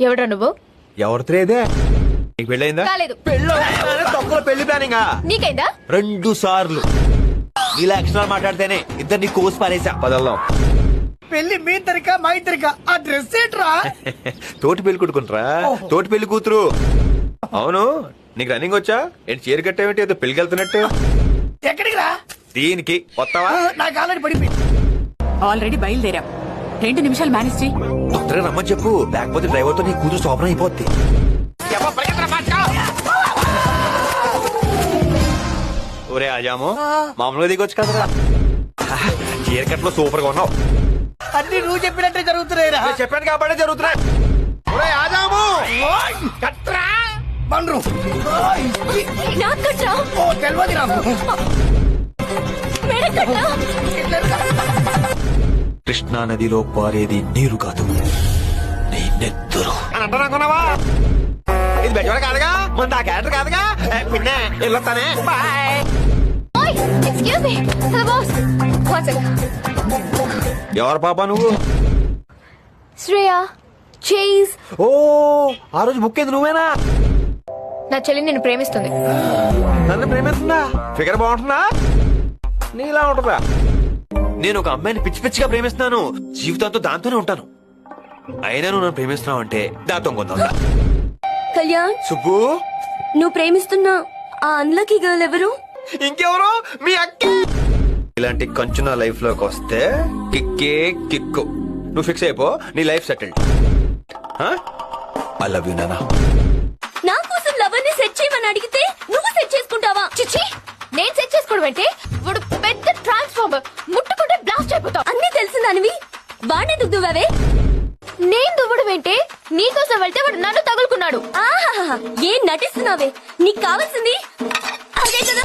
ఎవడ్రా నువ్వు? ఎవరితేదే నీకు పెళ్ళైందా? కాలేదు. తొక్కల పెళ్లి ప్లానింగ్ నీకైందా? 2 సార్లు. ఇలా ఎక్స్ట్రా మాట్లాడితేనే ఇద్దరిని కోసి పారేసా. పదల్లం. పెళ్లి మీ ఇద్దరికా మా ఇద్దరికా? ఆ డ్రెస్ ఏంట్రా? తోటి పెళ్లి కొట్టుకుంటారా? తోటి పెళ్లి కూతురు. అవును, నీకు రన్నింగ్ వచ్చా? ఏంటి చీర కట్టేమిటి? ఏదో పెళ్లికి వెళ్తున్నట్టు. ఎక్కడికి రా? దీనికి వస్తావా? నాకు ఆల్రెడీ పడిపోయింది. ఆల్రెడీ బయలుదేరాం. 2 నిమిషాలు మేనేజ్ చేయి. తొందరగా రమ్మని చెప్పు, లేకపోతే డ్రైవర్ తో నీ కూతురు శోభనం అయిపోద్ది. ఒరే ఆజాము, మామూలుగా దిగొచ్చు కదరా. చీర కట్లో సూపర్ గా ఉన్నావు. అన్ని నువ్వు చెప్పినట్టే జరుగుతున్నాయిరా. నేను చెప్పాను కాబట్టి జరుగుతున్నాయి. ఒరే ఆజాము, కట్రా బండ్రు. నాకు కట్రా. ఓ తెలియదు నాకు. మేడం కట్రా. కృష్ణా నదిలో పారేది నీరు కాదు, నీ నెత్తురు అని అంటారనుకున్నావా? ఇది బెజవాడ కాదుగా, మన నా క్యారెక్టర్ కాదుగా. పిన్నే వెళ్ళొస్తానే. బాయ్. ఓయ్, excuse me. Hello boss. One second. ఎవరు పాపా నువ్వు? శ్రేయా చీజ్. ఓ, ఆ రోజు బుక్ అయింది నువ్వేనా? నా చెల్లి నిన్ను ప్రేమిస్తుంది. నన్ను ప్రేమిస్తుందా? ఫిగర్ బాగుంటుందా? నీలా ఉంటుందా? నేను ఒక అమ్మాయిని పిచ్చి పిచ్చిగా ప్రేమిస్తున్నాను. జీవితంతో దాంతోనే ఉంటాను. అయినా నువ్వు నన్ను ప్రేమిస్తున్నావు అంటే దాంతో కొంత కళ్యాణ్, సుబ్బు. నువ్వు ప్రేమిస్తున్న ఆ అన్లకీ గర్ల్ ఎవరు? ఇంకెవరు? మీ అక్క. ఇలాంటి కొంచెం నా లైఫ్ లోకి వస్తే కిక్కే కిక్కు. నువ్వు ఫిక్స్ అయిపో, నీ life settled. I love you నానా. నా కోసం లవర్ ని సెట్ చేయమని అడిగితే నువ్వు సెట్ చేసుకుంటావా? చిచి, నేను సెట్ చేసుకోవడం అంటే వాడు పెద్ద ట్రాన్స్ఫార్మర్. ముట్టుకుంటే బ్లాస్ట్ అయిపోతావు. అన్నీ తెలిసిందానివి వాడిని దువ్వే. నేను దువ్వడం ఏంటే? నీకోసం వెళ్తే వాడు నన్ను తగులుకున్నాడు. ఆహాహా, ఏం నటిస్తున్నావే? నీకు కావాల్సింది అదే కదా.